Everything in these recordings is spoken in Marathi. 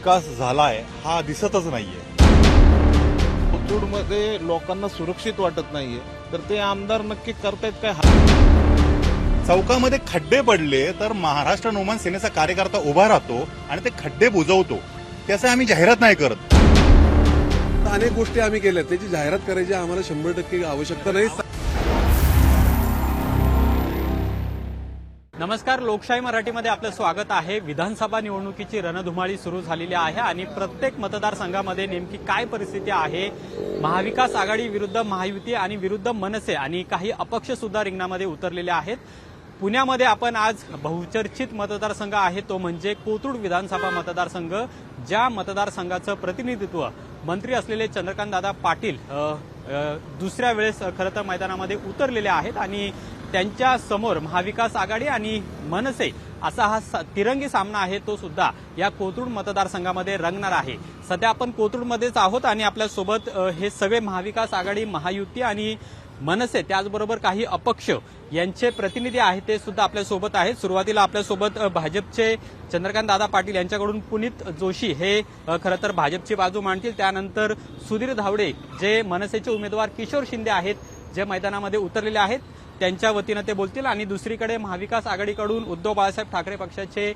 विकास झालाय हा दिसतच नाहीये. कोथरूडमध्ये लोकांना सुरक्षित वाटत नाहीये, तर ते आमदार नक्की करतायत काय? चौकामध्ये खड्डे पडले तर महाराष्ट्र नवमान सेनेचा कार्यकर्ता उभा राहतो आणि ते खड्डे बुजवतो. त्याचं आम्ही जाहिरात नाही करत. अनेक गोष्टी आम्ही केल्या, त्याची जाहिरात करायची आम्हाला 100% आवश्यकता नाही. नमस्कार, लोकशाही मराठीमध्ये आपलं स्वागत आहे. विधानसभा निवडणुकीची रणधुमाळी सुरू झालेली आहे आणि प्रत्येक मतदारसंघामध्ये नेमकी काय परिस्थिती आहे, महाविकास आघाडी विरुद्ध महायुती आणि विरुद्ध मनसे आणि काही अपक्ष सुद्धा रिंगणामध्ये उतरलेले आहेत. पुण्यामध्ये आपण आज बहुचर्चित मतदारसंघ आहे तो म्हणजे कोथरूड विधानसभा मतदारसंघ, ज्या मतदारसंघाचं प्रतिनिधित्व मंत्री असलेले चंद्रकांतदादा पाटील दुसऱ्या वेळेस खरं तर मैदानामध्ये उतरलेले आहेत आणि त्यांच्या समोर महाविकास आघाडी आणि मनसे असा हा तिरंगी सामना आहे तो सुद्धा या कोथरूड मतदारसंघामध्ये रंगणार आहे. सध्या आपण कोथरूडमध्येच आहोत आणि आपल्यासोबत हे सगळे महाविकास आघाडी, महायुती आणि मनसे त्याचबरोबर काही अपक्ष यांचे प्रतिनिधी आहेत ते सुद्धा आपल्यासोबत आहेत. सुरुवातीला आपल्यासोबत भाजपचे चंद्रकांतदादा पाटील यांच्याकडून पुनीत जोशी हे खरं तर भाजपची बाजू मांडतील. त्यानंतर सुधीर धावडे जे मनसेचे उमेदवार किशोर शिंदे आहेत जे मैदानामध्ये उतरलेले आहेत त्यांच्या वतीनं ते बोलतील आणि दुसरीकडे महाविकास आघाडीकडून उद्धव बाळासाहेब ठाकरे पक्षाचे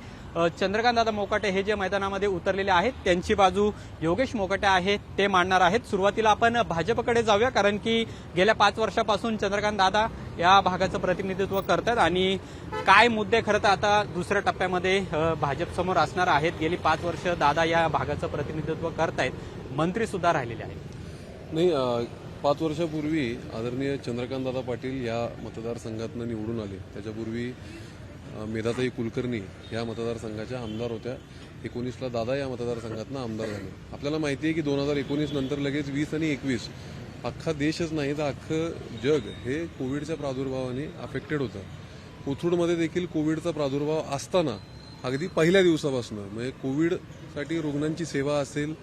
चंद्रकांतदादा मोकाटे हे जे मैदानामध्ये उतरलेले आहेत त्यांची बाजू योगेश मोकाटे आहेत ते मांडणार आहेत. सुरुवातीला आपण भाजपकडे जाऊया, कारण की गेल्या 5 वर्षापासून चंद्रकांतदादा या भागाचं प्रतिनिधित्व करतात आणि काय मुद्दे खरं तर आता दुसऱ्या टप्प्यामध्ये भाजपसमोर असणार आहेत. गेली 5 वर्ष दादा या भागाचं प्रतिनिधित्व करतायत, मंत्री सुद्धा राहिलेले आहेत. नाही, 5 वर्षापूर्वी आदरणीय चंद्रकांतदादा पाटील या मतदारसंघातनं निवडून आले. त्याच्यापूर्वी मेधाताई कुलकर्णी या मतदारसंघाच्या आमदार होत्या. 19ला दादा या मतदारसंघातनं आमदार झाले. आपल्याला माहिती आहे की 2019 नंतर लगेच 20 आणि 21 अख्खा देशच नाही तर अख्खं जग हे कोविडच्या प्रादुर्भावाने अफेक्टेड होतं. कोथरूडमध्ये देखील कोविडचा प्रादुर्भाव असताना अगदी पहिल्या दिवसापासून म्हणजे कोविडसाठी रुग्णांची सेवा असेल,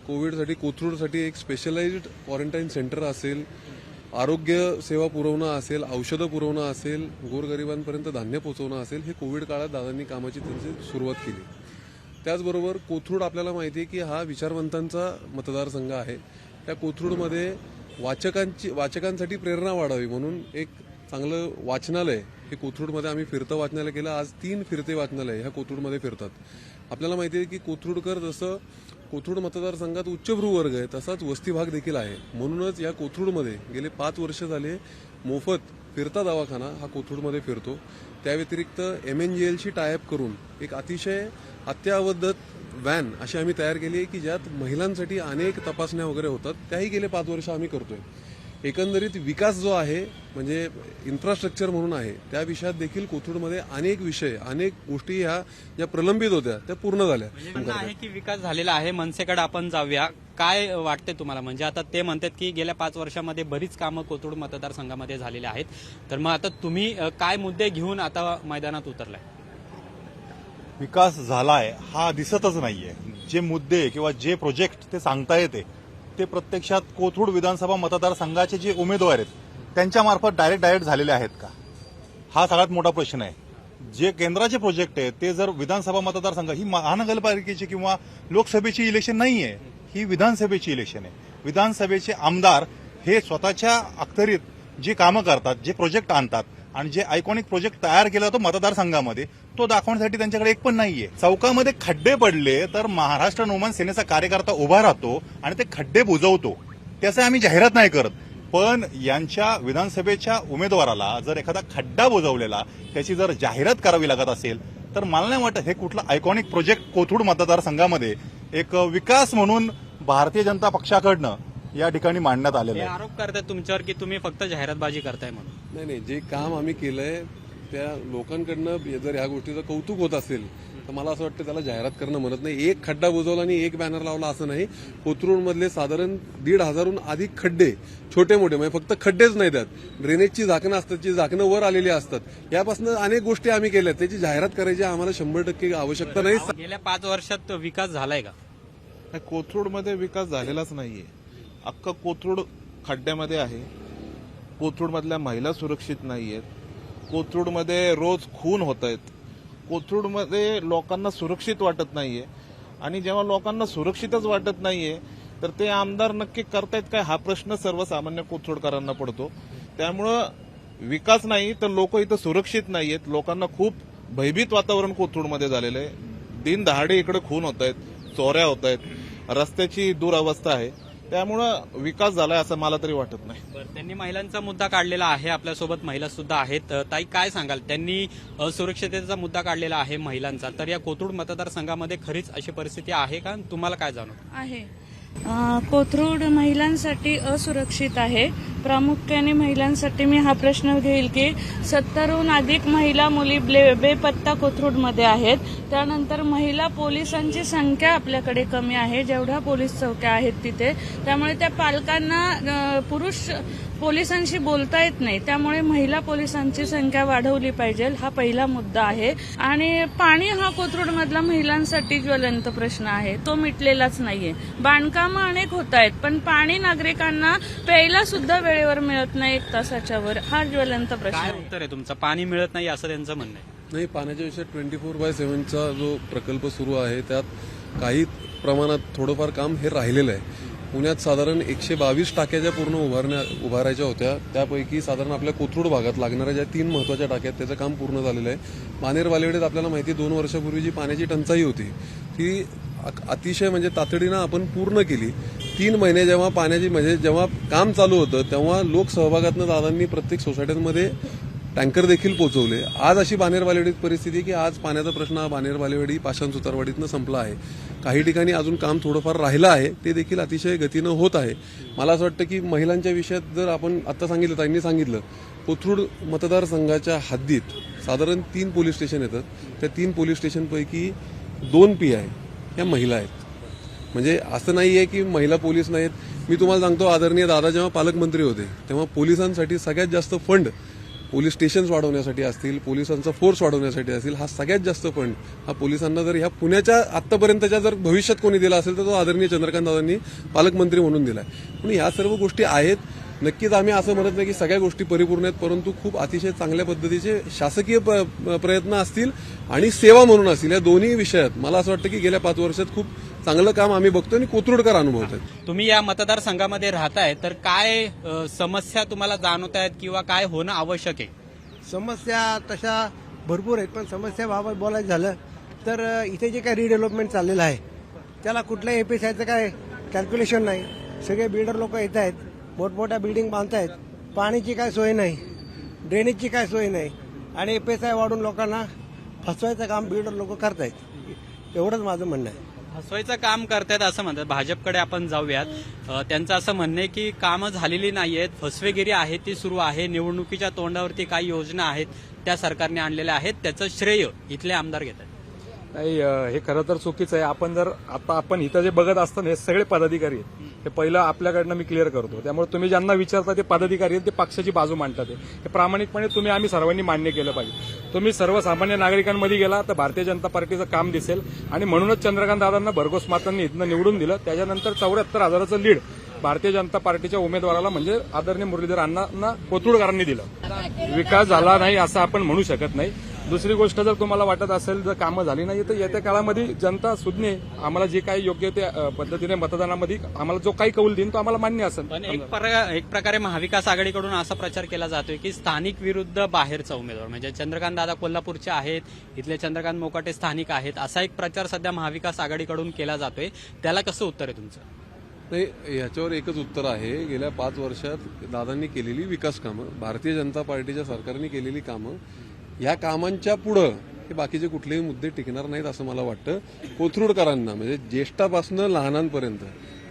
कोविडसाठी कोथरूडसाठी एक स्पेशलाइज्ड क्वारंटाईन सेंटर असेल, आरोग्य सेवा पुरवणं असेल, औषधं पुरवणं असेल, गोरगरिबांपर्यंत धान्य पोहोचवणं असेल, हे कोविड काळात दादांनी कामाची त्यांची सुरुवात केली. त्याचबरोबर कोथरूड आपल्याला माहिती आहे की हा विचारवंतांचा मतदारसंघ आहे. त्या कोथरूडमध्ये वाचकांसाठी प्रेरणा वाढावी म्हणून एक चांगलं वाचनालय हे कोथरूडमध्ये आम्ही फिरतं वाचनालय केलं. आज 3 फिरते वाचनालय ह्या कोथरूडमध्ये फिरतात. आपल्याला माहिती आहे की कोथरूडकर जसं कोथरूड मतदारसंघात उच्चभ्रू वर्ग आहे तसाच वस्ती भाग देखील आहे. म्हणूनच या कोथरूडमध्ये गेले 5 वर्ष झाले मोफत फिरता दवाखाना हा कोथरूडमध्ये फिरतो. त्या व्यतिरिक्त MNGLशी टायअप करून एक अतिशय अत्यावधत व्हॅन अशी आम्ही तयार केली आहे की ज्यात महिलांसाठी अनेक तपासण्या वगैरे होतात. त्याही गेले 5 वर्ष आम्ही करतोय. एकंदरीत विकास जो आहे म्हणजे इन्फ्रास्ट्रक्चर म्हणून आहे त्या विषयात देखील कोथरूडमध्ये अनेक विषय, अनेक गोष्टी ह्या ज्या प्रलंबित होत्या त्या पूर्ण झाल्या. म्हणणं आहे की विकास झालेला आहे. मनसेकडे आपण जाऊया. काय वाटते तुम्हाला? म्हणजे आता ते म्हणतात की गेल्या 5 वर्षामध्ये बरीच कामं कोथरूड मतदारसंघामध्ये झालेली आहेत, तर मग आता तुम्ही काय मुद्दे घेऊन आता मैदानात उतरलाय? विकास झालाय हा दिसतच नाहीये. जे मुद्दे किंवा जे प्रोजेक्ट ते सांगता येते ते प्रत्यक्षात कोथरूड विधानसभा मतदारसंघाचे जे उमेदवार आहेत त्यांच्यामार्फत डायरेक्ट झालेले आहेत का, हा सगळ्यात मोठा प्रश्न आहे. जे केंद्राचे प्रोजेक्ट आहेत ते जर विधानसभा मतदारसंघ, ही महानगरपालिकेची किंवा लोकसभेची इलेक्शन नाहीये, ही विधानसभेची इलेक्शन आहे. विधानसभेचे आमदार हे स्वतःच्या अखत्यारीत जे कामं करतात, जे प्रोजेक्ट आणतात आणि जे आयकॉनिक प्रोजेक्ट तयार केला जातो मतदारसंघामध्ये तो दाखवण्यासाठी त्यांच्याकडे एक पण नाहीये. चौकामध्ये खड्डे पडले तर महाराष्ट्र नवमान सेनेचा कार्यकर्ता उभा राहतो आणि ते खड्डे बुजवतो. त्याचं आम्ही जाहिरात नाही करत. पण यांच्या विधानसभेच्या उमेदवाराला जर एखादा खड्डा बुजवलेला त्याची जर जाहिरात करावी लागत असेल तर मला नाही वाटत हे कुठला आयकॉनिक प्रोजेक्ट कोथरूड मतदारसंघामध्ये एक विकास म्हणून भारतीय जनता पक्षाकडनं या ठिकाणी मांडण्यात आलेलं आहे. आरोप करतात तुमच्यावर की तुम्ही फक्त जाहिरातबाजी करताय म्हणून. नाही, जे काम आम्ही केलंय त्या लोकांकडनं जर ह्या गोष्टीचं कौतुक होत असेल तर मला असं वाटतं त्याला जाहिरात करणं म्हणत नाही. एक खड्डा बुजवला आणि एक बॅनर लावला असं नाही. कोथरूडमधले साधारण 1,500हून अधिक खड्डे, छोटे मोठे, म्हणजे फक्त खड्डेच नाही, त्यात ड्रेनेजची झाकणं असतात, जी झाकणं वर आलेली असतात. यापासून अनेक गोष्टी आम्ही केल्या, त्याची जाहिरात करायची आम्हाला 100% आवश्यकता नाही. गेल्या 5 वर्षात विकास झालाय का? कोथरूडमध्ये विकास झालेलाच नाहीये. अख्खं कोथरूड खड्ड्यामध्ये आहे. कोथरूडमधल्या महिला सुरक्षित नाहीयेत. कोथरूडमध्ये रोज खून होत आहेत. कोथरूडमध्ये लोकांना सुरक्षित वाटत नाहीये. आणि जेव्हा लोकांना सुरक्षितच वाटत नाहीये तर ते आमदार नक्की करतायत काय हा प्रश्न सर्वसामान्य कोथरूडकरांना पडतो. त्यामुळं विकास नाही तर लोक इथं सुरक्षित नाहीयेत. लोकांना खूप भयभीत वातावरण कोथरूडमध्ये झालेलं आहे. दिन दहाडे इकडे खून होत आहेत, चोऱ्या होत आहेत, रस्त्याची दुरवस्था आहे. त्यामुळं विकास झालाय असं मला तरी वाटत नाही. बरं, त्यांनी महिलांचा मुद्दा काढलेला आहे. आपल्यासोबत महिला सुद्धा आहेत. ताई, काय सांगाल? त्यांनी सुरक्षिततेचा मुद्दा काढलेला आहे महिलांचा. तर या कोथरूड मतदारसंघामध्ये खरीच अशी परिस्थिती आहे का? तुम्हाला काय जाणवतं? आहे. कोथरूड महिलांसाठी असुरक्षित आहे. प्रामुख्याने महिलांसाठी मी हा प्रश्न घेईल की 70हून अधिक महिला मुली बेपत्ता कोथरूडमध्ये आहेत. त्यानंतर महिला पोलिसांची संख्या आपल्याकडे कमी आहे, जेवढ्या पोलीस चौक्या आहेत तिथे. त्यामुळे त्या पालकांना पुरुष पोलिसांशी बोलता येत नाही. त्यामुळे महिला पोलिसांची संख्या वाढवली पाहिजे, हा पहिला मुद्दा आहे. आणि पाणी हा कोथरूडमधला महिलांसाठी ज्वलंत प्रश्न आहे, तो मिटलेलाच नाहीये. बांधकामं अनेक होत आहेत, पण पाणी नागरिकांना प्यायला सुद्धा वेळेवर मिळत नाही 1 तासाच्या वर, हा ज्वलंत प्रश्न काय आहे. उत्तर आहे तुमचं? पाणी मिळत नाही असं त्यांचं म्हणणं आहे. नाही, पाण्याच्या विषयात 24/7चा जो प्रकल्प सुरू आहे त्यात काही प्रमाणात थोडंफार काम हे राहिलेलं आहे. पुण्यात साधारण 122 टाक्या पूर्ण उभारायच्या होत्या. त्यापैकी साधारण आपल्या कोथरूड भागात लागणाऱ्या ज्या 3 महत्वाच्या टाक्या आहेत त्याचं काम पूर्ण झालेलं आहे. मानेर वालेवडीत आपल्याला माहिती 2 वर्षापूर्वी जी पाण्याची टंचाई होती ती अतिशय म्हणजे तातडीनं आपण पूर्ण केली. 3 महिने जेव्हा पाण्याची म्हणजे जेव्हा काम चालू होतं तेव्हा लोकसहभागातनं दादांनी प्रत्येक सोसायट्यांमध्ये टँकर देखील पोहोचवले. आज अशी बानेरवालेवाडीत परिस्थिती की आज पाण्याचा प्रश्न हा बानेरवालेवाडी पाषाण सुतारवाडीतनं संपला आहे. काही ठिकाणी अजून काम थोडंफार राहिलं आहे, ते देखील अतिशय गतीनं होत आहे. मला असं वाटतं की महिलांच्या विषयात जर आपण आता सांगितलं, त्यांनी सांगितलं, कोथरूड मतदारसंघाच्या हद्दीत साधारण 3 पोलीस स्टेशन येतात. त्या 3 पोलीस स्टेशनपैकी 2 PI या महिला आहेत. म्हणजे असं नाहीये की महिला पोलीस नाहीत. मी तुम्हाला सांगतो, आदरणीय दादा जेव्हा पालकमंत्री होते तेव्हा पोलिसांसाठी सगळ्यात जास्त फंड पोलीस स्टेशन्स वाढवण्यासाठी असतील, पोलिसांचा फोर्स वाढवण्यासाठी असतील, हा सगळ्यात जास्त फंड हा पोलिसांना जर ह्या पुण्याच्या आतापर्यंतच्या जर भविष्यात कोणी दिला असेल तर तो आदरणीय चंद्रकांत दादांनी पालकमंत्री म्हणून दिलाय. म्हणून ह्या सर्व गोष्टी आहेत. नक्कीच आम्ही असं म्हणत नाही की सगळ्या गोष्टी परिपूर्ण आहेत, परंतु खूप अतिशय चांगल्या पद्धतीचे शासकीय प्रयत्न असतील आणि सेवा म्हणून असतील, या दोन्ही विषयात मला असं वाटतं की गेल्या 5 वर्षात खूप चांगलं काम आम्ही बघतो आणि कोथरूडकर अनुभवत आहेत. तुम्ही या मतदारसंघामध्ये राहताय, तर काय समस्या तुम्हाला जाणवत आहेत किंवा काय होणं आवश्यक आहे? समस्या तशा भरपूर आहेत, पण समस्याबाबत बोलायचं झालं तर इथे जे काय रिडेव्हलपमेंट चाललेलं आहे त्याला कुठल्याही एपीसायचं काय कॅल्क्युलेशन नाही. सगळे बिल्डर लोक येत आहेत, मोठमोठ्या बिल्डिंग बांधतायत, पाणीची काय सोय नाही, ड्रेनेजची काय सोय नाही, आणि एपीएसआय वाढून लोकांना फसवायचं काम बिल्डर लोक करतायत. एवढंच माझं म्हणणं आहे. फसवायचं काम करतायत असं म्हणतात. भाजपकडे आपण जाऊयात. त्यांचं असं म्हणणं आहे की कामं झालेली नाहीयेत, फसवेगिरी आहे ती सुरू आहे. निवडणुकीच्या तोंडावरती काही योजना आहेत त्या सरकारने आणलेल्या आहेत, त्याचं श्रेय इथले आमदार घेत आहेत. नाही, हे खरं तर चुकीचं आहे. आपण इथं जे बघत असताना हे सगळे पदाधिकारी आहेत. हे पहिलं आपल्याकडनं मी क्लिअर करतो. त्यामुळे तुम्ही ज्यांना विचारता ते पदाधिकारी आहेत, ते पक्षाची बाजू मांडतात. हे प्रामाणिकपणे आम्ही सर्वांनी मान्य केलं पाहिजे. तुम्ही सर्वसामान्य नागरिकांमध्ये गेला तर भारतीय जनता पार्टीचं काम दिसेल, आणि म्हणूनच चंद्रकांत दादांना भरघोस मतांनी इथनं निवडून दिलं. त्याच्यानंतर 74,000चं लीड भारतीय जनता पार्टीच्या उमेदवाराला म्हणजे आदरणीय मुरलीधर अण्णांना कोथरूडकरांनी दिलं. विकास झाला नाही असं आपण म्हणू शकत नाही. दुसरी गोष्ट, जर तुम्हाला वाटत असेल जर कामं झाली नाही तर येत्या काळामध्ये जनता सुज्ञ, आम्हाला जे काही योग्य त्या पद्धतीने मतदानामध्ये आम्हाला जो काही कौल देईन तो आम्हाला मान्य असेल. पण एक प्रकारे महाविकास आघाडीकडून असा प्रचार केला जातोय की स्थानिक विरुद्ध बाहेरचा उमेदवार, म्हणजे चंद्रकांत दादा कोल्हापूरचे आहेत, इथले चंद्रकांत मोकाटे स्थानिक आहेत, असा एक प्रचार सध्या महाविकास आघाडीकडून केला जातोय. त्याला कसं उत्तर आहे तुमचं? नाही, याच्यावर एकच उत्तर आहे. गेल्या 5 वर्षात दादांनी केलेली विकास कामं, भारतीय जनता पार्टीच्या सरकारने केलेली कामं, या कामांच्या पुढं हे बाकीचे कुठलेही मुद्दे टिकणार नाहीत असं मला वाटतं. कोथरूडकरांना म्हणजे ज्येष्ठापासून लहानांपर्यंत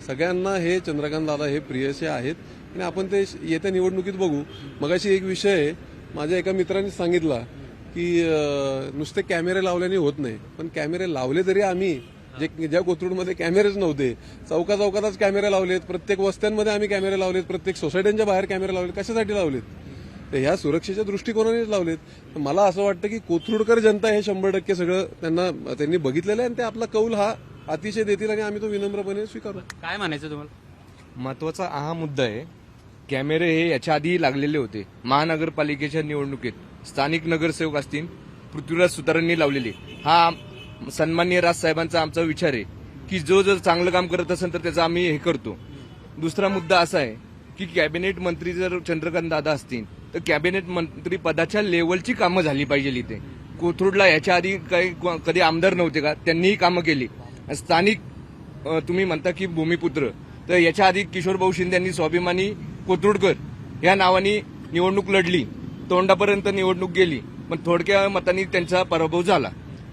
सगळ्यांना हे चंद्रकांत दादा हे प्रियसे आहेत, आणि आपण ते येत्या निवडणुकीत बघू. मगाशी एक विषय माझ्या एका मित्रांनी सांगितला की नुसते कॅमेरे लावल्याने होत नाही, पण कॅमेरे लावले तरी आम्ही ज्या कोथरूडमध्ये कॅमेरेच नव्हते, चौकाचौकातच कॅमेरे लावलेत, प्रत्येक वस्त्यांमध्ये आम्ही कॅमेरे लावलेत, प्रत्येक सोसायट्यांच्या बाहेर कॅमेरे लावलेत. कशासाठी लावलेत? तर ह्या सुरक्षेच्या दृष्टिकोनानेच लावलेत. मला असं वाटतं की कोथरूडकर जनता हे 100% सगळं त्यांनी बघितलेलं आहे, आणि ते आपला कौल हा अतिशय देतील, आणि आम्ही तो विनम्रपणे स्वीकारू. काय म्हणायचं तुम्हाला? महत्वाचा हा मुद्दा आहे. कॅमेरे हे याच्या आधी लागलेले होते. महानगरपालिकेच्या निवडणुकीत स्थानिक नगरसेवक असतील, पृथ्वीराज सुतारांनी लावलेले. हा सन्माननीय राजसाहेबांचा आमचा विचार आहे की जो जर चांगलं काम करत असेल तर त्याचं आम्ही हे करतो. दुसरा मुद्दा असा आहे की कॅबिनेट मंत्री जर चंद्रकांत दादा असतील तर कॅबिनेट मंत्री पदाच्या लेवलची कामं झाली पाहिजे इथे. कोथरूडला याच्या आधी काही कधी आमदार नव्हते का? त्यांनीही कामं केली. स्थानिक तुम्ही म्हणता की भूमिपुत्र, तर याच्या आधी किशोर भाऊ शिंदे यांनी स्वाभिमानी कोथरूडकर या नावाने निवडणूक लढली, तोंडापर्यंत निवडणूक गेली, पण थोडक्या मतांनी त्यांचा पराभव झाला.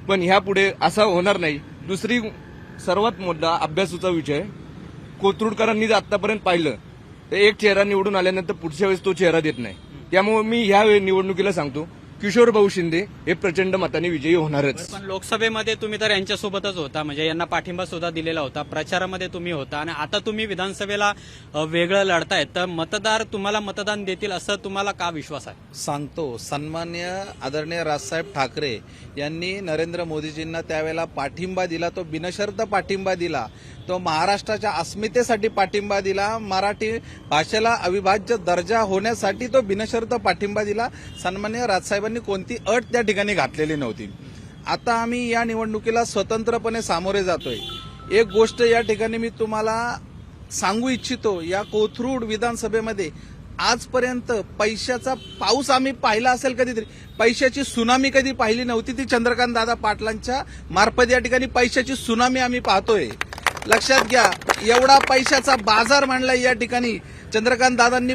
पण ह्यापुढे असा होणार नाही. दुसरी सर्वात मोठा अभ्यासूचा विषय, कोथरूडकरांनी जर आतापर्यंत पाहिलं तर एक चेहरा निवडून आल्यानंतर पुढच्या वेळेस तो चेहरा देत नाही. त्यामुळे मी ह्या निवडणुकीला सांगतो किशोर भाऊ शिंदे हे प्रचंड मताने विजयी होणारच. पण लोकसभेमध्ये तुम्ही तर यांच्यासोबतच होता, म्हणजे यांना पाठिंबा सुद्धा दिलेला होता, प्रचारामध्ये तुम्ही होता, आणि आता तुम्ही विधानसभेला वेगळं लढतायत, तर मतदार तुम्हाला मतदान देतील असं तुम्हाला का विश्वास आहे? सांगतो. सन्मान्य आदरणीय राजसाहेब ठाकरे यांनी नरेंद्र मोदीजींना त्यावेळेला पाठिंबा दिला, तो बिनशर्त पाठिंबा दिला, तो महाराष्ट्राच्या अस्मितेसाठी पाठिंबा दिला, मराठी भाषेला अविभाज्य दर्जा होण्यासाठी तो बिनशर्त पाठिंबा दिला. सन्मान्य राजसाहेबांनी कोणती अट त्या ठिकाणी घातलेली नव्हती. आता आम्ही या निवडणुकीला स्वतंत्रपणे सामोरे जातोय. एक गोष्ट या ठिकाणी मी तुम्हाला सांगू इच्छितो, या कोथरूड विधानसभेमध्ये आजपर्यंत पैशाचा पाऊस आम्ही पाहिला असेल कधीतरी, पैशाची सुनामी कधी पाहिली नव्हती. ती चंद्रकांत दादा पाटलांच्या मार्फत या ठिकाणी पैशाची सुनामी आम्ही पाहतोय. लक्षात घ्या, एवढा पैशाचा बाजार मांडला या ठिकाणी. चंद्रकांत दादांनी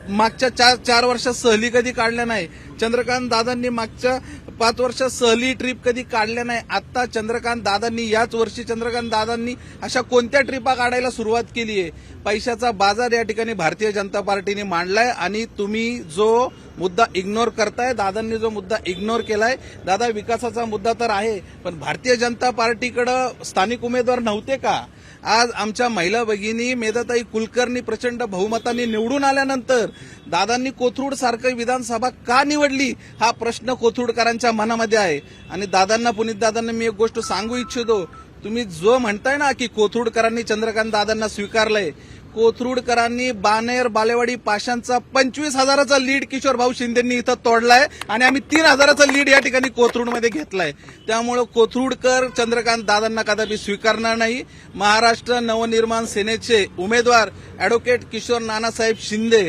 मागच्या चार वर्षात सहली कधी काढल्या नाही. चंद्रकांत दादांनी मागच्या 5 वर्षात सहली ट्रिप कधी काढल्या नाही. आता चंद्रकांत दादांनी याच वर्षी चंद्रकांत दादांनी अशा कोणत्या ट्रिपा काढायला सुरुवात केली आहे? पैशाचा बाजार या ठिकाणी भारतीय जनता पार्टीने मांडलाय. आणि तुम्ही जो मुद्दा इग्नोर करताय, दादांनी जो मुद्दा इग्नोर केलाय, दादा विकासाचा मुद्दा तर आहे, पण भारतीय जनता पार्टीकडे स्थानिक उमेदवार नव्हते का? आज आमच्या महिला भगिनी मेधाताई कुलकर्णी प्रचंड बहुमताने निवडून आल्यानंतर दादांनी कोथरूड सारखं विधानसभा का निवडली हा प्रश्न कोथरूडकरांच्या मनामध्ये आहे. आणि दादांना, पुनीत दादांना मी एक गोष्ट सांगू इच्छितो, तुम्ही जो म्हणताय ना की कोथरूडकरांनी चंद्रकांत दादांना स्वीकारलंय, कोथरूडकरांनी बानेर बालेवाडी पाषाणचा 25,000चा लीड किशोर भाऊ शिंदेंनी इथं तोडलाय आणि आम्ही 3,000चा लीड या ठिकाणी कोथरूडमध्ये घेतलाय. त्यामुळे कोथरूडकर चंद्रकांत दादांना कदापि स्वीकारणार नाही. महाराष्ट्र नवनिर्माण सेनेचे उमेदवार अॅडव्होकेट किशोर नानासाहेब शिंदे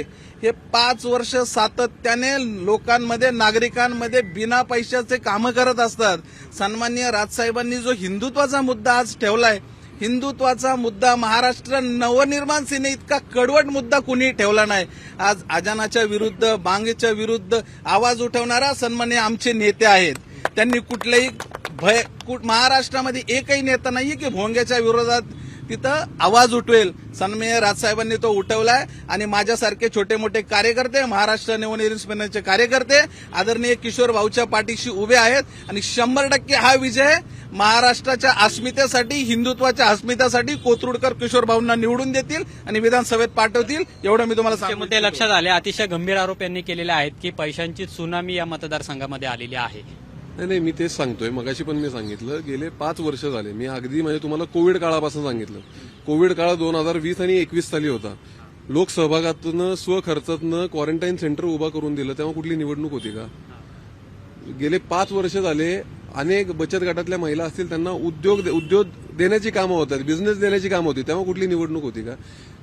हे 5 वर्ष सातत्याने लोकांमध्ये, नागरिकांमध्ये बिना पैशाचे कामं करत असतात. सन्माननीय राजसाहेबांनी जो हिंदुत्वाचा मुद्दा आज ठेवलाय, हिंदुत्वाचा मुद्दा महाराष्ट्र नवनिर्माण सेने इतका कडवट मुद्दा कुणी ठेवला नाही. आज अजानाच्या विरुद्ध, बांगेच्या विरुद्ध आवाज उठवणारा सन्माननीय आमचे नेते आहेत. त्यांनी कुठल्याही महाराष्ट्रामध्ये एकही नेता नाहीये की भोंग्याच्या विरोधात तिथं आवाज उठवेल. सन्माननीय राजसाहेबांनी तो उठवलाय आणि माझ्यासारखे छोटे मोठे कार्यकर्ते, महाराष्ट्र नवनिर्माण सेनेचे कार्यकर्ते आदरणीय किशोर भाऊच्या पाठीशी उभे आहेत. आणि 100% हा विजय महाराष्ट्राच्या अस्मितेसाठी, हिंदुत्वाच्या अस्मितेसाठी कोथरूडकर किशोर भाऊंना निवडून देतील आणि विधानसभेत पाठवतील, एवढं मी तुम्हाला सांगतो. मुद्दे लक्षात आले. अतिशय गंभीर आरोप यांनी केलेले आहेत की पैशांची सुनामी या मतदारसंघामध्ये आलेली आहे. नाही, मी तेच सांगतोय. मगाशी पण मी सांगितलं, गेले 5 वर्ष झाले. मी अगदी म्हणजे तुम्हाला कोविड काळापासून सांगितलं. कोविड काळ 2020 आणि 21 साली होता. लोकसहभागातून स्वखर्चातनं क्वारंटाईन सेंटर उभा करून दिलं, तेव्हा कुठली निवडणूक होती का? गेले 5 वर्ष झाले. अनेक बचत गटातल्या महिला असतील, त्यांना उद्योग देण्याची कामं होतात, बिझनेस देण्याची कामं होती, तेव्हा कुठली निवडणूक होती का?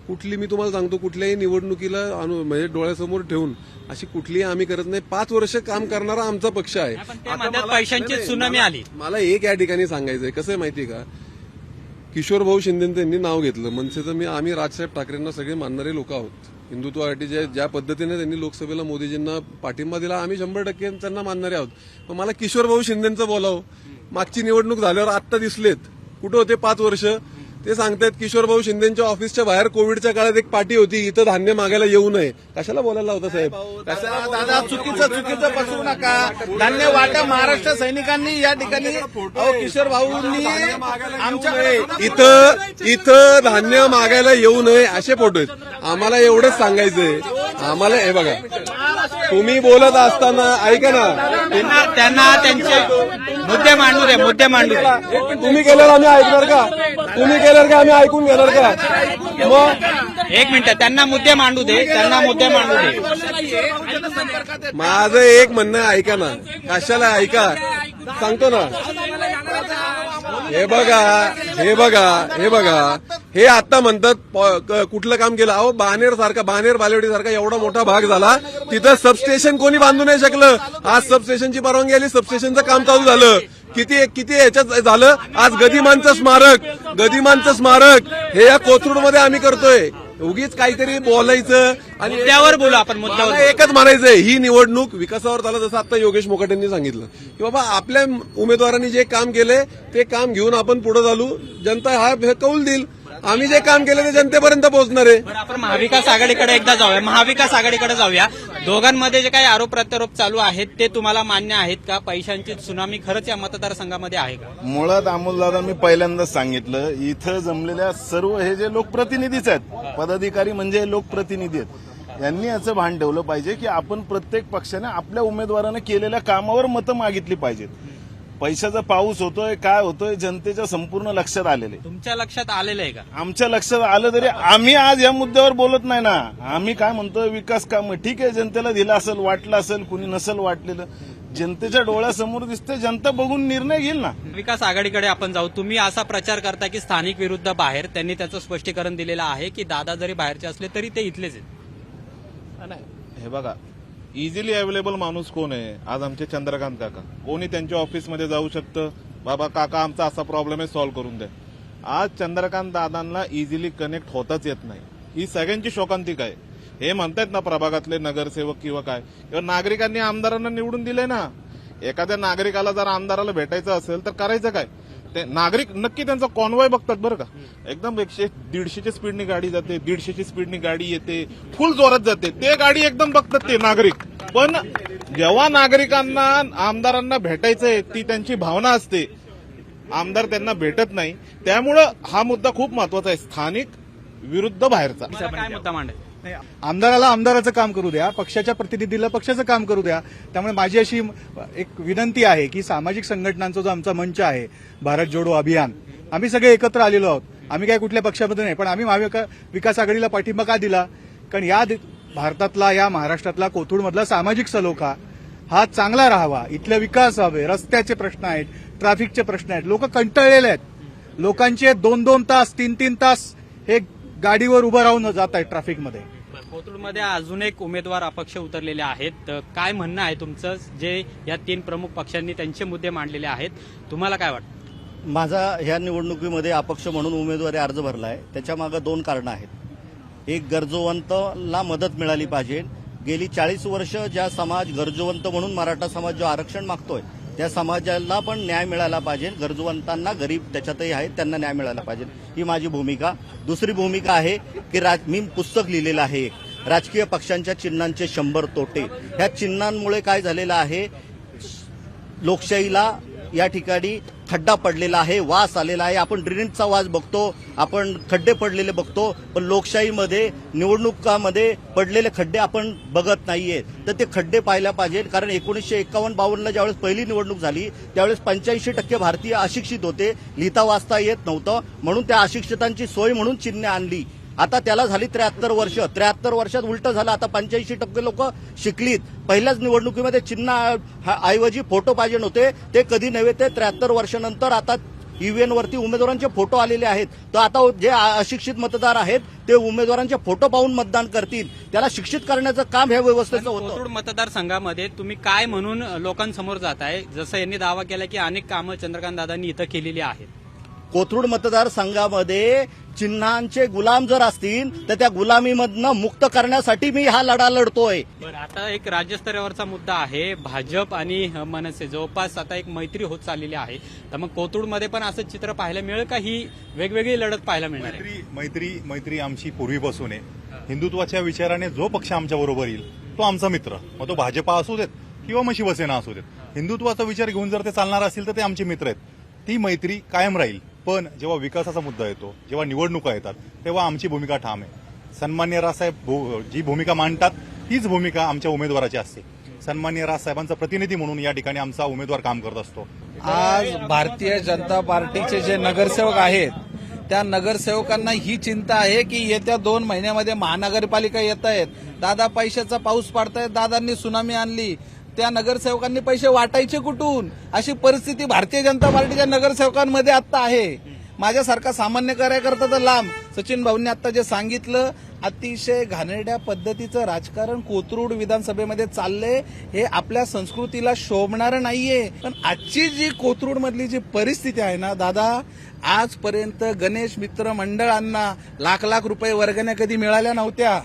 कुठली, मी तुम्हाला सांगतो, कुठल्याही निवडणुकीला म्हणजे डोळ्यासमोर ठेवून अशी कुठलीही आम्ही करत नाही. 5 वर्ष काम करणारा आमचा पक्ष आहे. पैशांची सुनामी आली. मला एक या ठिकाणी सांगायचंय, कसं आहे माहितीये का, किशोर भाऊ शिंदे त्यांनी नाव घेतलं मनसेचं. आम्ही राजसाहेब ठाकरेंना सगळे मानणारे लोक आहोत. हिंदुत्वासाठी ज्या पद्धतीने त्यांनी लोकसभेला मोदीजींना पाठिंबा दिला, आम्ही 100% त्यांना मानणारे आहोत. पण मला किशोर भाऊ शिंदेचं बोलावं. मागची निवडणूक झाल्यावर आत्ता दिसलेत, कुठं होते 5 वर्ष? ते सांगतायत किशोर भाऊ शिंदेच्या ऑफिसच्या बाहेर कोविडच्या काळात एक पार्टी होती, इथं धान्य मागायला येऊ नये. कशाला बोलायला होता साहेब? दादा चुकीचं पसरू नका. धान्य वाटा महाराष्ट्र सैनिकांनी या ठिकाणी किशोर भाऊंनी आमच्या इथं धान्य मागायला येऊ नये असे फोटो आहेत. आम्हाला एवढंच सांगायचंय. आम्हाला हे बघा, तुम्ही बोलत असताना ऐका ना, त्यांना त्यांचे मुद्दे मांडू दे. तुम्ही केल्यावर आम्ही ऐकणार का? तुम्ही केल्यावर का आम्ही ऐकून घेणार का? मग 1 मिनिट, त्यांना मुद्दे मांडू दे. माझं एक म्हणणं ऐका ना. कशाला ऐका, सांगतो ना. हे बघा हे आता म्हणतात कुठलं काम केलं. अहो बाणेर बालेवाडी सारखा एवढा मोठा भाग झाला, तिथं सबस्टेशन कोणी बांधू नाही शकलं. आज सबस्टेशनची परवानगी आली, सबस्टेशनचं काम चालू झालं. किती याच्यात झालं. आज गदिमांचं स्मारक हे या कोथरूडमध्ये आम्ही करतोय. उगीच काहीतरी बोलायचं आणि मुद्द्यावर बोलू आपण, मुद्द्यावर. मला एकच म्हणायचंय, ही निवडणूक विकासावर झालं. जसं आता योगेश मोकाटेंनी सांगितलं की बाबा आपल्या उमेदवारांनी जे काम केले ते काम घेऊन आपण पुढे चालू. जनता हा कौल देईल. आम्ही जे काम केलं ते जनतेपर्यंत पोहोचणार आहे. बरं, आपण महाविकास आघाडीकडे एकदा जाऊया. महाविकास आघाडीकडे जाऊया. दोघांमध्ये जे काही आरोप प्रत्यारोप चालू आहेत ते तुम्हाला मान्य आहेत का? पैशांची त्सुनामी खरंच या मतदारसंघामध्ये आहे का? मुळात अमोलदादा, मी पहिल्यांदाच सांगितलं, इथं जमलेल्या सर्व हे जे लोकप्रतिनिधीच आहेत, पदाधिकारी म्हणजे लोकप्रतिनिधी आहेत, यांनी याचं भान ठेवलं पाहिजे की आपण प्रत्येक पक्षाने आपल्या उमेदवारानं केलेल्या कामावर मतं मागितली पाहिजेत. पैशाचा पाऊस होतोय, काय होतोय, जनतेच्या संपूर्ण लक्षात आलेले. तुमच्या लक्षात आलेलं आहे का? आमच्या लक्षात आलं तरी आम्ही आज या मुद्द्यावर बोलत नाही ना. आम्ही काय म्हणतोय, विकास काम ठीक आहे, जनतेला दिलं असेल, वाटलं असेल, कुणी नसेल वाटलेलं, जनतेच्या डोळ्यासमोर दिसते, जनता बघून निर्णय घेईल ना. विकास आघाडीकडे आपण जाऊ. तुम्ही असा प्रचार करता की स्थानिक विरुद्ध बाहेर. त्यांनी त्याचं स्पष्टीकरण दिलेलं आहे की दादा जरी बाहेरचे असले तरी ते इथलेच आहेत. हे बघा, इझिली अवेलेबल माणूस कोण आहे? आज आमचे चंद्रकांत काका. कोणी त्यांच्या ऑफिसमध्ये जाऊ शकतं, बाबा काका आमचा असा प्रॉब्लेम आहे, सॉल्व्ह करून द्या. आज चंद्रकांत दादांना इझिली कनेक्ट होताच येत नाही. ही सगळ्यांची शोकांतिका आहे. हे म्हणतायत ना प्रभागातले नगरसेवक किंवा काय, किंवा नागरिकांनी आमदारांना निवडून दिले ना. एखाद्या नागरिकाला जर आमदाराला भेटायचं असेल तर करायचं काय? ते नागरिक नक्की त्यांचा कॉन्वॉय बघतात बरं का. एकदम 100-150च्या स्पीडनी गाडी जाते, 150ची स्पीडनी गाडी येते, फुल जोरात जाते, ते गाडी एकदम बघतात ते नागरिक. पण जेव्हा नागरिकांना आमदारांना भेटायचंय ती त्यांची भावना असते, आमदार त्यांना भेटत नाही. त्यामुळं हा मुद्दा खूप महत्वाचा आहे, स्थानिक विरुद्ध बाहेरचा. काय मुद्दा मांडायचा? आमदाराला आमदाराचं काम करू द्या, पक्षाच्या प्रतिनिधीला पक्षाचं काम करू द्या. त्यामुळे माझी अशी एक विनंती आहे की सामाजिक संघटनांचा जो आमचा मंच आहे, भारत जोडो अभियान, आम्ही सगळे एकत्र आलेलो आहोत. आम्ही काय कुठल्या पक्षामध्ये नाही, पण आम्ही महाविकास आघाडीला पाठिंबा का दिला? कारण या भारतातला, या महाराष्ट्रातला, कोथरूडमधला सामाजिक सलोखा हा चांगला राहावा. इथले विकास व्हावे, रस्त्याचे प्रश्न आहेत, ट्रॅफिकचे प्रश्न आहेत. लोक कंटाळलेले आहेत. लोकांचे 2-2 तास, 3-3 तास हे गाडीवर उभं राहून जात आहेत ट्रॅफिकमध्ये. कोथरूडमध्ये अजून एक उमेदवार अपक्ष उतरलेले आहेत. तर काय म्हणणं आहे तुमचं? जे या 3 प्रमुख पक्षांनी त्यांचे मुद्दे मांडलेले आहेत, तुम्हाला काय वाटतं? माझा ह्या निवडणुकीमध्ये अपक्ष म्हणून उमेदवारी अर्ज भरला आहे. त्याच्या मागे 2 कारणं आहेत. एक, गरजवंतला मदत मिळाली पाहिजे. गेली 40 वर्ष ज्या समाज गरजवंत म्हणून मराठा समाज जो आरक्षण मागतोय त्या समाजाला पण न्याय मिळाला पाहिजे. गरजवंतांना, गरीब त्याच्यातही आहेत, त्यांना न्याय मिळाला पाहिजे, ही माझी भूमिका. दुसरी भूमिका आहे की मी पुस्तक लिहिलेलं आहे एक, राजकीय पक्षांच्या चिन्हांचे 100 तोटे. ह्या चिन्हांमुळे काय झालेलं आहे, लोकशाहीला या ठिकाणी खड्डा पडलेला आहे, वास आलेला आहे. आपण ड्रेनेजचा वास बघतो, आपण खड्डे पडलेले बघतो, पण लोकशाहीमध्ये, निवडणुकामध्ये पडलेले खड्डे आपण बघत नाहीये. तर ते खड्डे पाहायला पाहिजे. कारण 1951-52ला ज्यावेळेस पहिली निवडणूक झाली त्यावेळेस 85% भारतीय अशिक्षित होते, लिहिता वाचता येत नव्हतं. म्हणून त्या अशिक्षितांची सोय म्हणून चिन्हे आणली. आता त्याला झाली 73 वर्ष. 73 वर्षात उलट झालं. आता 85% लोक शिकलीत. पहिल्याच निवडणुकीमध्ये चिन्ह ऐवजी फोटो पाहिजे होते, ते कधी नव्हे, ते 73 वर्षानंतर आता ईव्हीएमवरती उमेदवारांचे फोटो आलेले आहेत. तर आता जे अशिक्षित मतदार आहेत ते उमेदवारांचे फोटो पाहून मतदान करतील. त्याला शिक्षित करण्याचं काम ह्या व्यवस्थेचं होतं. कोथरूड मतदारसंघामध्ये तुम्ही काय म्हणून लोकांसमोर जाताय? जसं यांनी दावा केला की अनेक कामं चंद्रकांत दादांनी इथं केलेली आहेत. कोथरूड मतदारसंघामध्ये चिन्हांचे गुलाम जर असतील तर त्या गुलामीमधनं मुक्त करण्यासाठी मी हा लढा लढतोय. बरं, आता एक राज्यस्तरावरचा मुद्दा आहे. भाजप आणि मनसे जवळपास आता एक मैत्री होत चाललेली आहे. तर मग कोथरूडमध्ये पण असं चित्र पाहायला मिळेल का? ही वेगवेगळी लढत पाहायला मिळणार आहे? मैत्री आमची पूर्वीपासून आहे. हिंदुत्वाच्या विचाराने जो पक्ष आमच्या बरोबर येईल तो आमचा मित्र. मग तो भाजपा असू देत किंवा मग शिवसेना असू देत. हिंदुत्वाचा विचार घेऊन जर ते चालणार असतील तर ते आमचे मित्र आहेत. ती मैत्री कायम राहील. पण जेव्हा विकासाचा मुद्दा येतो, जेव्हा निवडणुका येतात, तेव्हा आमची भूमिका ठाम आहे. सन्मान्य राजसाहेब जी भूमिका मांडतात तीच भूमिका आमच्या उमेदवाराची असते. सन्मान्य राजसाहेबांचा प्रतिनिधी म्हणून या ठिकाणी आमचा उमेदवार काम करत असतो. आज भारतीय जनता पार्टीचे जे नगरसेवक आहेत त्या नगरसेवकांना ही चिंता आहे की येत्या 2 महिन्यामध्ये महानगरपालिका येत आहेत. दादा पैशाचा पाऊस पाडतायत, दादांनी सुनामी आणली. त्या नगरसेवकांनी पैसे वाटायचे कुठून? अशी परिस्थिती भारतीय जनता पार्टीच्या नगरसेवकांमध्ये आता आहे. माझ्यासारखा सामान्य कार्यकर्ता तर लांब. सचिन भाऊंनी आता जे सांगितलं, अतिशय घाणेरड्या पद्धतीचं राजकारण कोथरूड विधानसभेमध्ये चाललंय. हे आपल्या संस्कृतीला शोभणारं नाहीये. पण आजची जी कोथरूड मधली जी परिस्थिती आहे ना दादा, आजपर्यंत गणेश मित्र मंडळांना लाख लाख रुपये वर्गण्या कधी मिळाल्या नव्हत्या.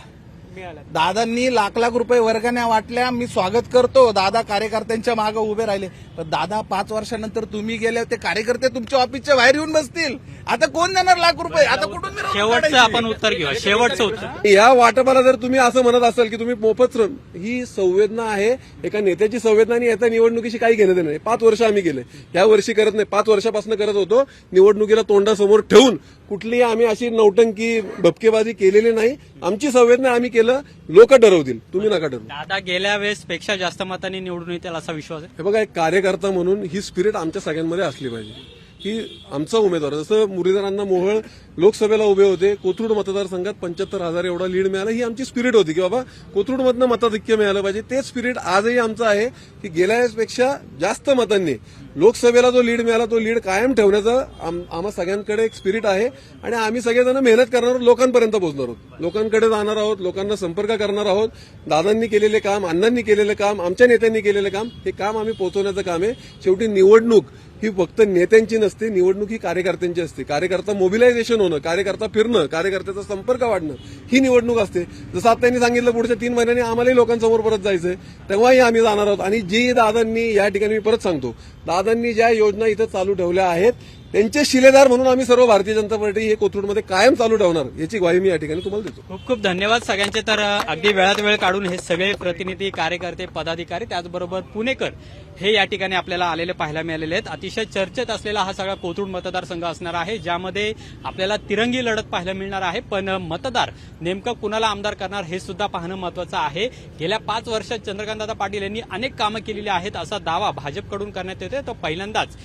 दादांनी लाख लाख रुपये वर्गण्या वाटल्या. मी स्वागत करतो, दादा कार्यकर्त्यांच्या मागे उभे राहिले. पण दादा 5 वर्षानंतर तुम्ही गेले, ते कार्यकर्ते तुमच्या ऑफिसच्या बाहेर येऊन बसतील. आता कोण देणार लाख रुपये? आता कुठून मिळवून शेवटचं काढायचे? आपण उत्तर घेऊ. शेवटचं उत्तर. या वाटपाला जर तुम्ही असं म्हणत असाल की तुम्ही मोफत श्रम, ही संवेदना आहे एका नेत्याची संवेदना, आणि याचा निवडणुकीशी काही घेणं देणं नाही. 5 वर्ष आम्ही गेले, या वर्षी करत नाही, 5 वर्षापासून करत होतो. निवडणुकीला तोंडासमोर ठेवून कुठलीही आम्ही अशी नौटंकी भपकेबाजी केलेली नाही. आमची संवेदना आम्ही केलं, लोक ठरवतील, तुम्ही नका ठरवू. दादा गेल्या वेळेस पेक्षा जास्त मतांनी निवडून येतील असा विश्वास आहे. हे बघा, एक कार्यकर्ता म्हणून ही स्पिरिट आमच्या सगळ्यांमध्ये असली पाहिजे की आमचा उमेदवार, जसं मुरलीधरांना मोहोळ लोकसभेला उभे होते, कोथरूड मतदारसंघात 75,000 एवढा लीड मिळाला, ही आमची स्पिरिट होती की बाबा कोथरूडमधनं मताधिक्य मिळालं पाहिजे. तेच स्पिरिट आजही आमचं आहे की गेल्या वेळेसपेक्षा जास्त मतांनी लोकसभेला जो लीड मिळाला तो लीड कायम ठेवण्याचं आम्हा सगळ्यांकडे एक स्पिरिट आहे. आणि आम्ही सगळेजण मेहनत करणार आहोत, लोकांपर्यंत पोहोचणार आहोत, लोकांकडे जाणार आहोत, लोकांना संपर्क करणार आहोत. दादांनी केलेले काम, अण्णांनी केलेले काम, आमच्या नेत्यांनी केलेले काम, हे काम आम्ही पोहोचवण्याचं काम आहे. शेवटी निवडणूक ही फक्त नेत्यांची नसते, निवडणूक ही कार्यकर्त्यांची असते. कार्यकर्ता मोबिलायझेशन होणं, कार्यकर्ता फिरणं, कार्यकर्त्याचा संपर्क वाढणं, ही निवडणूक असते. जसं आता त्यांनी सांगितलं पुढच्या 3 महिन्यांनी आम्हालाही लोकांसमोर परत जायचंय, तेव्हाही आम्ही जाणार आहोत. आणि जी दादांनी, या ठिकाणी मी परत सांगतो, दादांनी ज्या योजना इथं चालू ठेवल्या आहेत त्यांचे शिलेदार म्हणून आम्ही सर्व भारतीय जनता पार्टी हे कोथरूडमध्ये कायम चालू ठेवणार, याची ग्वाही मी या ठिकाणी तुम्हाला देतो. खूप खूप धन्यवाद सगळ्यांचे. तर अगदी वेळात वेळ काढून हे सगळे प्रतिनिधी, कार्यकर्ते, पदाधिकारी, त्याचबरोबर पुणेकर हे या ठिकाणी आपल्याला आलेले पाहायला मिळालेले आहेत. अतिशय चर्चेत असलेला हा सगळा कोथरूड मतदारसंघ असणार आहे, ज्यामध्ये आपल्याला तिरंगी लढत पाहायला मिळणार आहे. पण मतदार नेमकं कुणाला आमदार करणार हे सुद्धा पाहणं महत्वाचं आहे. गेल्या 5 वर्षात चंद्रकांतदादा पाटील यांनी अनेक कामं केलेली आहेत असा दावा भाजपकडून करण्यात येतोय. तो पहिल्यांदाच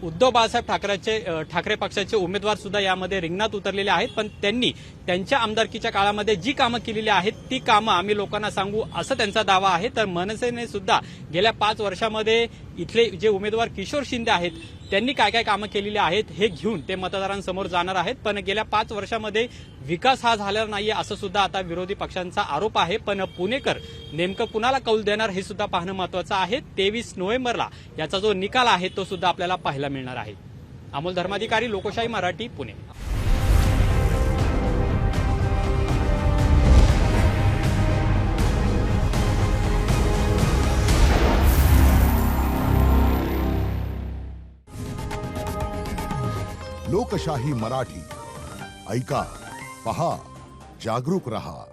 उद्धव बाळासाहेब ठाकरे पक्षाचे उमेदवार सुद्धा यामध्ये रिंगणात उतरलेले आहेत. पण त्यांनी त्यांच्या आमदारकीच्या काळामध्ये जी कामं केलेली आहेत ती कामं आम्ही लोकांना सांगू, असं त्यांचा दावा आहे. तर मनसेने सुद्धा गेल्या 5 वर्षामध्ये इथले जे उमेदवार किशोर शिंदे आहेत त्यांनी काय काय कामं केलेली आहेत हे घेऊन ते मतदारांसमोर जाणार आहेत. पण गेल्या 5 वर्षामध्ये विकास हा झालेला नाहीये असं सुद्धा आता विरोधी पक्षांचा आरोप आहे. पण पुणेकर नेमकं कुणाला कौल देणार हे सुद्धा पाहणं महत्वाचं आहे. 23 नोव्हेंबरला याचा जो निकाल आहे तो सुद्धा आपल्याला पाहायला मिळणार आहे. अमोल धर्माधिकारी, लोकशाही मराठी, पुणे. लोकशाही मराठी ऐका, पहा, जागरूक रहा.